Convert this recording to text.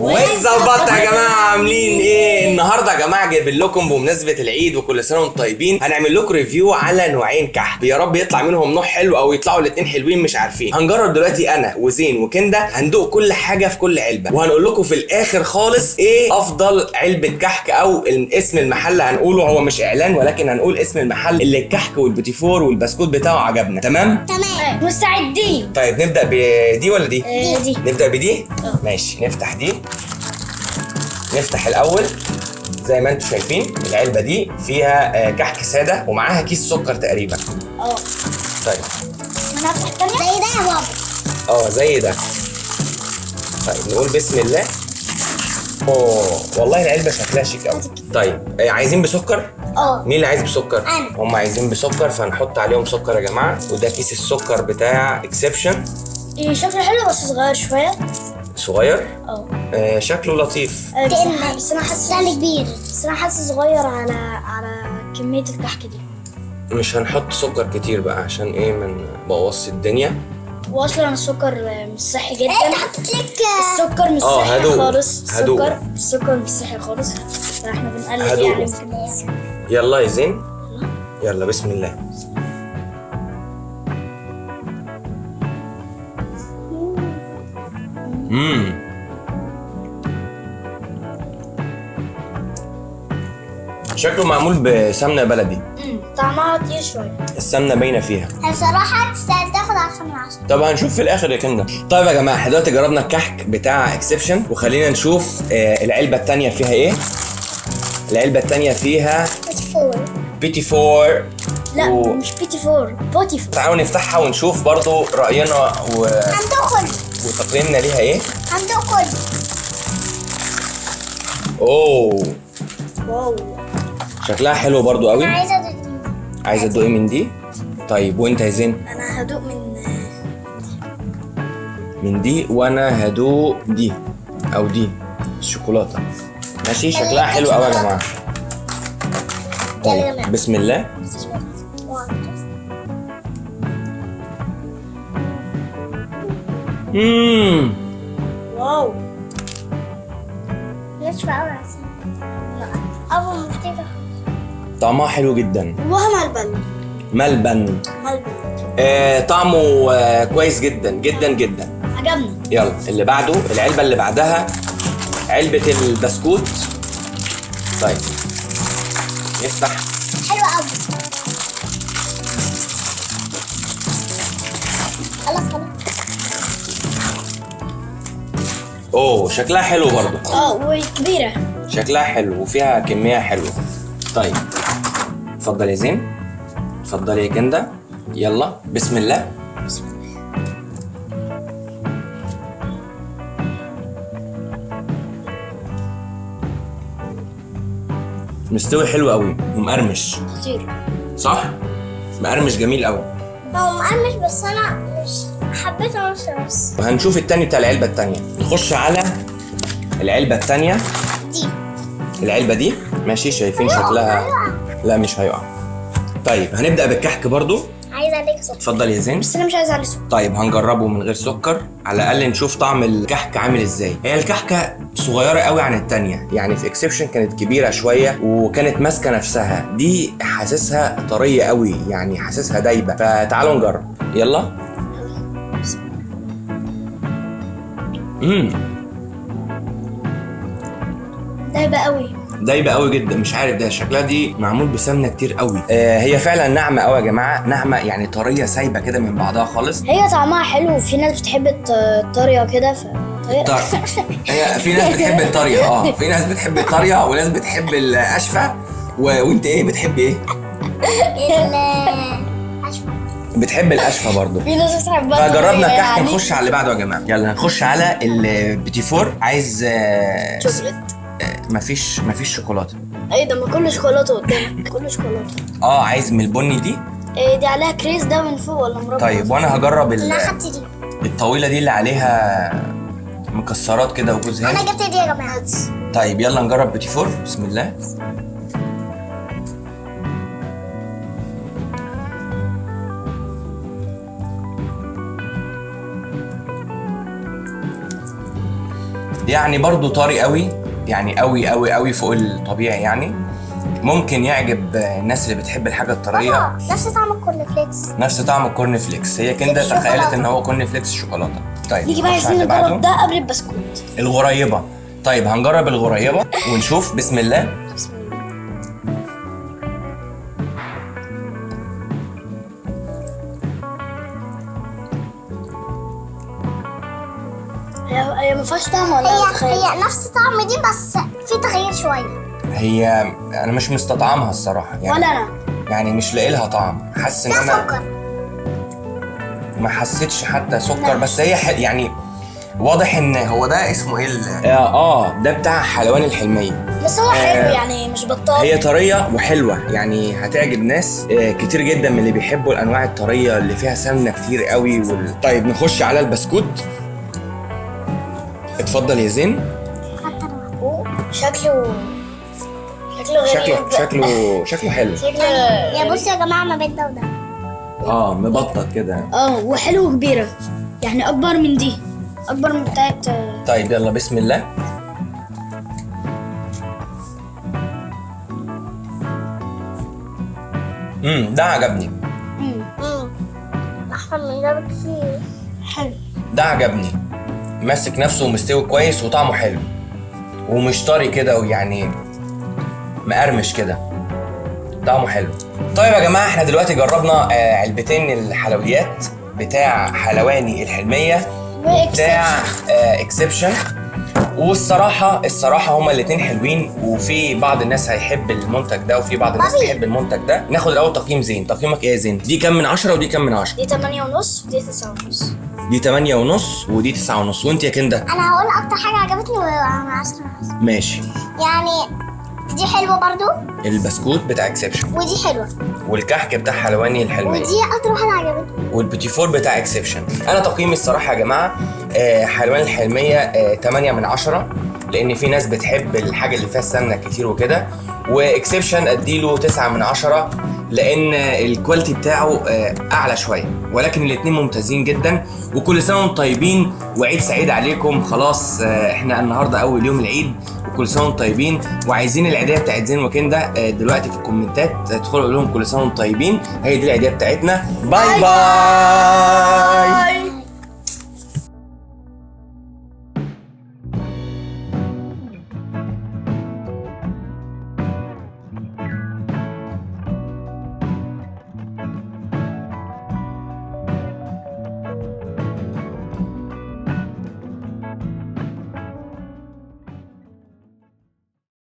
والظبط يا جماعه عاملين ايه النهارده؟ يا جماعه جايبين لكم بمناسبه العيد وكل سنه وانتم طيبين هنعمل لكم ريفيو على نوعين كحك، يا رب يطلع منهم نوع حلو او يطلعوا الاثنين حلوين مش عارفين. هنجرب دلوقتي انا وزين وكندا، هندوق كل حاجه في كل علبه وهنقول لكم في الاخر خالص ايه افضل علبه كحك او اسم المحل. هنقوله هو مش اعلان ولكن هنقول اسم المحل اللي الكحك والبيتي فور والبسكوت بتاعه عجبنا. تمام مستعدين. طيب نبدا بدي ولا دي؟ دي. نبدا بدي. ماشي نفتح دي. نفتح الاول زي ما انتم شايفين العلبه دي فيها كحك ساده ومعاها كيس سكر تقريبا. طيب انا هفتح الثانيه زي ده يا بابا. زي ده. طيب نقول بسم الله. والله العلبه شكلها شيك قوي. طيب عايزين بسكر؟ مين اللي عايز بسكر؟ انا. هم عايزين بسكر فنحط عليهم سكر يا جماعه. وده كيس السكر بتاع اكسبشن. شكله حلو بس صغير شويه. صغير؟ شكله لطيف. بس انا حاسه كبير. بس انا حاسه صغير على كميه الكحك دي. مش هنحط سكر كتير بقى عشان ايه ما نبوظش الدنيا. واصلا السكر مش صحي جدا. حطيت لك السكر مش صحي خالص. هدوق. السكر مش صحي خالص فاحنا بنقلل هدوق. يعني. يلا يا زين. يلا بسم الله. شكله معمول بسمنه بلدي. طعمها تقيل شويه. السمنه باينه فيها. بصراحه تستاهل تاخد 10 من 10. طب هنشوف في الاخر يا كندا. طيب يا جماعه احنا دلوقتي جربنا الكحك بتاع اكسبشن وخلينا نشوف العلبه الثانيه فيها ايه. العلبه الثانيه فيها بيتي فور. لا مش بيتي فور، بوتي فور. تعالوا نفتحها ونشوف برضو راينا هندخل وتقييمنا ليها ايه. هندخل. واو شكلها حلو برضو قوي. انا عايزه ادوق. عايزه تدوقي من دي؟ طيب وانت يا زين؟ انا هدوق من دي وانا هدوق دي او دي الشوكولاته. ماشي شكلها حلو قوي يا جماعه. طيب بسم الله. واو ناشفه قوي. اول ما طعمها حلو جدا. وها ملبن. طعمه كويس جدا جدا جدا. عجبني. يلا اللي بعده. العلبه اللي بعدها علبه البسكوت. طيب نفتح. حلوه قوي. خلاص. شكلها حلو برضو. وكبيره. شكلها حلو وفيها كميه حلوه. طيب اتفضل يا زين. اتفضل يا كندا. يلا بسم الله. مستوي حلو قوي ومقرمش. خطير. صح؟ مقرمش جميل قوي. هو مقرمش بس انا مش حبيته بس. وهنشوف التاني بتاع العلبة التانية. نخش على العلبة التانية. دي العلبة دي ماشي شايفين شكلها. لا مش هيقع. طيب هنبدأ بالكحك برضو. عايز عليك سكر. اتفضل يا زين. بس انا مش عايز عليه سكر. طيب هنجربه من غير سكر على الاقل نشوف طعم الكحك عامل ازاي. هي الكحكه صغيره قوي عن التانية، يعني في اكسبشن كانت كبيره شويه وكانت ماسكه نفسها. دي حاسسها طريه قوي يعني حاسسها دايبه. فتعالوا نجرب. يلا. دايبه قوي. دايبه قوي جدا. مش عارف ده شكلها دي معمول بسمنه كتير قوي. هي فعلا ناعمه قوي يا جماعه. ناعمه يعني طريه سايبه كده من بعضها خالص. هي طعمها حلو وفي ناس بتحب الطريه كده هي في ناس بتحب الطريه. في ناس بتحب الطريه وناس بتحب الاشفه. وانت ايه بتحب ايه؟ الاشفه. بتحب الاشفه برضو. في ناس بتحبها. فجربنا الكحك. نخش على اللي بعده يا جماعه. يلا هنخش على البيتي فور. عايز شوكولات. مفيش شوكولاته. ايه ده؟ ما كله شوكولاته قدامك. كله شوكولاته. عايز من البني دي. دي عليها كريز ده من فوق ولا مربى؟ طيب وانا هجرب لا خدت دي الطويله دي اللي عليها مكسرات كده وجوز هند. انا جبت دي يا جماعه. طيب يلا نجرب بيتي فور. بسم الله. يعني برضو طري قوي، يعني قوي قوي قوي فوق الطبيعي يعني. ممكن يعجب الناس اللي بتحب الحاجه الطريه. نفس طعم الكورن فليكس. نفس طعم الكورن فليكس. هي كده فليكس تخيلت شوكولاتة. ان هو كورن فليكس شوكولاته. طيب نيجي بقى نخش عايزين على اللي بعده. نجرب ده قبل البسكوت. الغريبه. طيب هنجرب الغريبه ونشوف. بسم الله. بسم الله. هي ما فيهاش طعم ولا هي نفس طعم دي بس في تغيير شويه. هي انا مش مستطعمها الصراحه يعني. ولا انا. يعني مش لاقي لها طعم. حاسس ان فيها انا سكر. ما حسيتش حتى سكر. بس هي يعني واضح ان هو ده اسمه ايه ده بتاع حلواني الحلميه. بس هو حلو يعني مش بطال. هي طريه وحلوه يعني هتعجب ناس كتير جدا من اللي بيحبوا الانواع الطريه اللي فيها سمنه كتير قوي طيب نخش على البسكوت. اتفضل يا زين. شكله غريب. شكله حلو. يا بصوا يا جماعه ما بين ده وده. مبطط كده. وحلو وكبيره يعني اكبر من دي، اكبر من بتاعت. طيب يلا بسم الله. ده عجبني. احسن من ده بكتير. حلو. ده عجبني. ماسك نفسه ومستوي كويس وطعمه حلو ومش طري كده ويعني مقرمش كده. طعمه حلو. طيب يا جماعه احنا دلوقتي جربنا علبتين الحلويات بتاع حلواني الحلميه وبتاع اكسبشن. والصراحه هما الاتنين حلوين. وفي بعض الناس هيحب المنتج ده وفي بعض الناس تحب المنتج ده. ناخد الاول تقييم زين. تقييمك ايه يا زين؟ دي كام من 10 ودي كام من 10؟ دي 8.5 ودي 9.5. دي 8.5 ودي 9.5. وانت يا كندا؟ انا هقول اكتر حاجه عجبتني وانا 10. ماشي. يعني دي حلوه برضو البسكوت بتاع اكسبشن ودي حلوه والكحك بتاع حلواني الحلميه ودي اكتر واحده عجبتني والبيتي فور بتاع اكسبشن. انا تقييمي الصراحه يا جماعه حلواني الحلميه 8 من 10 لان في ناس بتحب الحاجه اللي فيها سمنه كتير وكده. واكسبشن اديله 9 من 10 لان الكواليتي بتاعه اعلى شويه. ولكن الاثنين ممتازين جدا. وكل سنه وانتم طيبين وعيد سعيد عليكم. خلاص احنا النهارده اول يوم العيد وكل سنه وانتم طيبين. وعايزين العيديه بتاعت زين وكندا دلوقتي في الكومنتات تدخلوا قولوا لهم كل سنه وانتم طيبين. هي دي العيديه بتاعتنا. باي باي.